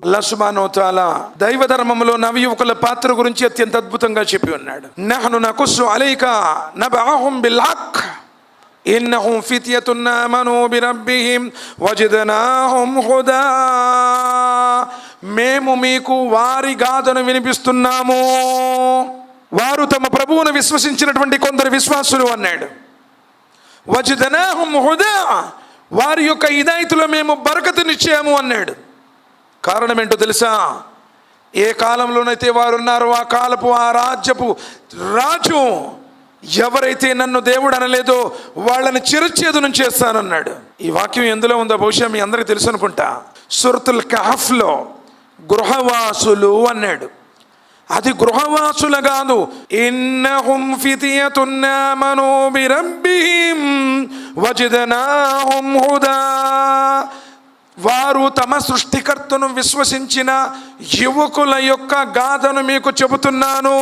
అల్లాహ్ సుబ్హానహు వ తఆలా దైవ ధర్మంలో నవయువకుల పాత్ర గురించి అత్యంత అద్భుతంగా చెప్పి ఉన్నాడు. నహ్ను నకుస్సు అలైకా నబఅహుం బిల్ హక్ ఇన్నహుం ఫిత్యతున్ ఆమను బిరబ్బిహిం వజదనాహుం హుదా. మేము మీకు వారి గాథను వినిపిస్తున్నాము, వారు తమ ప్రభువును విశ్వసించినటువంటి కొందరు విశ్వాసులు అన్నాడు. వజదనాహుం హుదా, వారి యొక్క హిదాయతులో మేము బరకతునిచ్చాము అన్నాడు. కారణం ఏంటో తెలుసా? ఏ కాలంలోనైతే వారు ఉన్నారో ఆ కాలపు ఆ రాజ్యపు రాజు ఎవరైతే నన్ను దేవుడు అనలేదో వాళ్ళని చిరచ్ఛేదనం చేస్తానన్నాడు. ఈ వాక్యం ఎందులో ఉందో బహుశా మీ అందరికీ తెలుసు అనుకుంటా. సూరతుల్ కహఫ్లో గృహవాసులు అన్నాడు. అది గృహవాసుల కాదు. ఇన్నహుం ఫితియతున్ ఆమను బిరబ్బిహిం వజదనాహుం హుదా, వారు తమ సృష్టికర్తను విశ్వసించిన యువకుల యొక్క గాథను మీకు చెబుతున్నాను.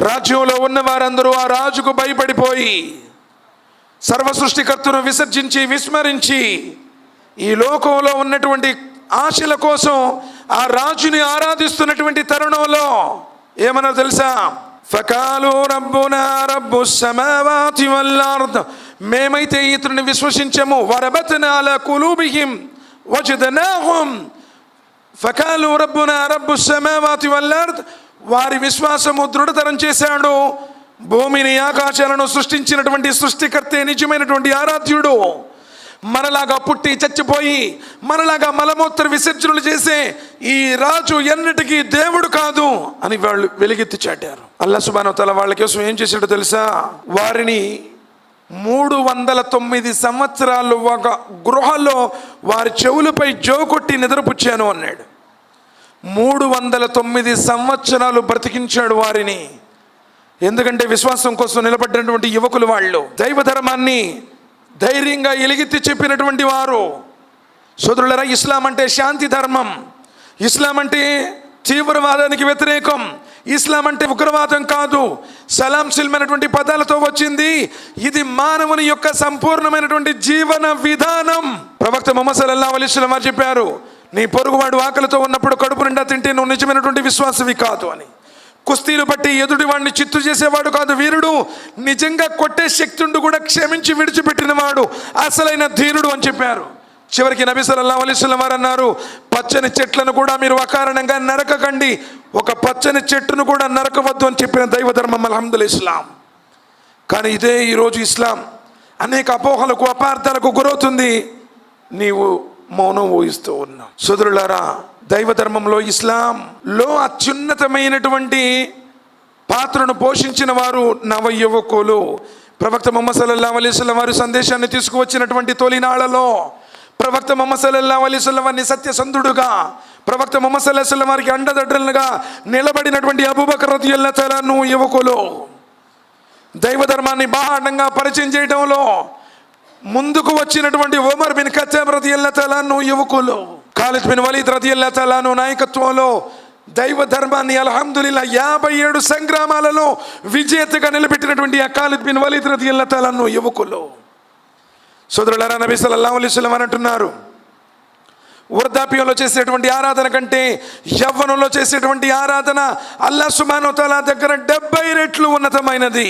రాజ్యంలో ఉన్న వారందరూ ఆ రాజుకు భయపడిపోయి సర్వ సృష్టికర్తను విసర్జించి విస్మరించి ఈ లోకంలో ఉన్నటువంటి ఆశల కోసం ఆ రాజుని ఆరాధిస్తున్నటువంటి తరుణంలో ఏమన్నా తెలుసా? ఫకాలు రబ్బునా రబ్బుస్ సమావాతి వల్ అర్ద్, మేమైతే ఇతరుని విశ్వసించము. వరబత్నా అలా కులూబిహిం వజదనాహుం. ఫకాలు రబ్బునా రబ్బుస్ సమావాతి వల్ అర్ద్, వారి విశ్వాసము దృఢతరం చేశాడు. భూమిని ఆకాశాలను సృష్టించినటువంటి సృష్టికర్తే నిజమైనటువంటి ఆరాధ్యుడు. మనలాగా పుట్టి చచ్చిపోయి మనలాగా మలమూత్ర విసర్జనలు చేసే ఈ రాజు ఎన్నటికీ దేవుడు కాదు అని వాళ్ళు వెలుగెత్తి చాటారు. అల్లాహ్ సుబ్హానహు వ తఆలా వాళ్ళ కోసం ఏం చేశాడో తెలుసా? వారిని 309 సంవత్సరాలు ఒక గృహలో వారి చెవులపై జోకొట్టి నిద్రపుచ్చాను అన్నాడు. 309 సంవత్సరాలు బ్రతికించాడు వారిని. ఎందుకంటే విశ్వాసం కోసం నిలబడినటువంటి యువకులు వాళ్ళు, దైవ ధర్మాన్ని ధైర్యంగా ఎలుగెత్తి చెప్పినటువంటి వారు. సోదరులారా, ఇస్లాం అంటే శాంతి ధర్మం. ఇస్లాం అంటే తీవ్రవాదానికి వ్యతిరేకం. ఇస్లాం అంటే ఉగ్రవాదం కాదు. సలాం సిల్మైనటువంటి పదాలతో వచ్చింది. ఇది మానవుని యొక్క సంపూర్ణమైనటువంటి జీవన విధానం. ప్రవక్త ముహమ్మద్ సల్లల్లాహు అలైహి వసల్లం వారు చెప్పారు, నీ పొరుగువాడు ఆకలితో ఉన్నప్పుడు కడుపు నిండా తింటే నువ్వు నిజమైనటువంటి విశ్వాసవి కాదు అని. కుస్తీలు బట్టి ఎదుటి వాడిని చిత్తు చేసేవాడు కాదు వీరుడు. నిజంగా కొట్టే శక్తుండు కూడా క్షమించి విడిచిపెట్టిన వాడు అసలైన ధీరుడు అని చెప్పారు. చివరికి నబీ సల్లల్లాహు అలైహి వసల్లం వారు అన్నారు, పచ్చని చెట్లను కూడా మీరు అకారణంగా నరకకండి, ఒక పచ్చని చెట్టును కూడా నరకవద్దు అని చెప్పిన దైవ ధర్మం అల్హమ్దులిల్లాహ్ ఇస్లాం. కానీ ఇదే ఈరోజు ఇస్లాం అనేక అపోహలకు అపార్థాలకు గురవుతుంది. నీవు మౌనం ఊహిస్తూ ఉన్నావు. సోదరులారా, దైవ ధర్మంలో ఇస్లాంలో అత్యున్నతమైనటువంటి పాత్రను పోషించిన వారు నవ యువకులు. ప్రవక్త ముహమ్మద్ సల్లల్లాహు అలైహి వసల్లం వారి సందేశాన్ని తీసుకువచ్చినటువంటి తొలినాళ్లలో ప్రవక్త ముహమ్మద్ సల్లల్లాహు అలైహి వసల్లం వారిని సత్యసంధుడుగా, ప్రవక్త ముహమ్మద్ సల్లల్లాహు అలైహి వసల్లం వారికి అండదండలుగా నిలబడినటువంటి అబూబకర్ రదియల్లాహు తఆలా అన్హు యువకులు. దైవ ధర్మాన్ని బాహాటంగా పరిచయం చేయడంలో ముందుకు వచ్చినటువంటి ఉమర్ బిన్ ఖత్తాబ్ రదియల్లాహు తఆలా అన్హు యువకులు. ఖాలిద్ బిన్ వలీద్ రదియల్లాహు తఆలా అన్హు నాయకత్వంలో దైవ ధర్మాన్ని అల్హమ్దులిల్లాహ్ 57 సంగ్రామాలలో విజేతగా నిలబెట్టినటువంటి ఆ ఖాలిద్ బిన్ వలీద్ రదియల్లాహు తఆలా అన్హు యువకులు. సోదరులారా, నబీ సల్లల్లాహు అలైహి వసల్లం అంటున్నారు, వృద్ధాప్యంలో చేసేటువంటి ఆరాధన కంటే యవ్వనంలో చేసేటువంటి ఆరాధన అల్లాహ్ సుబ్హానహు వ తఆలా దగ్గర 70 రెట్లు ఉన్నతమైనది.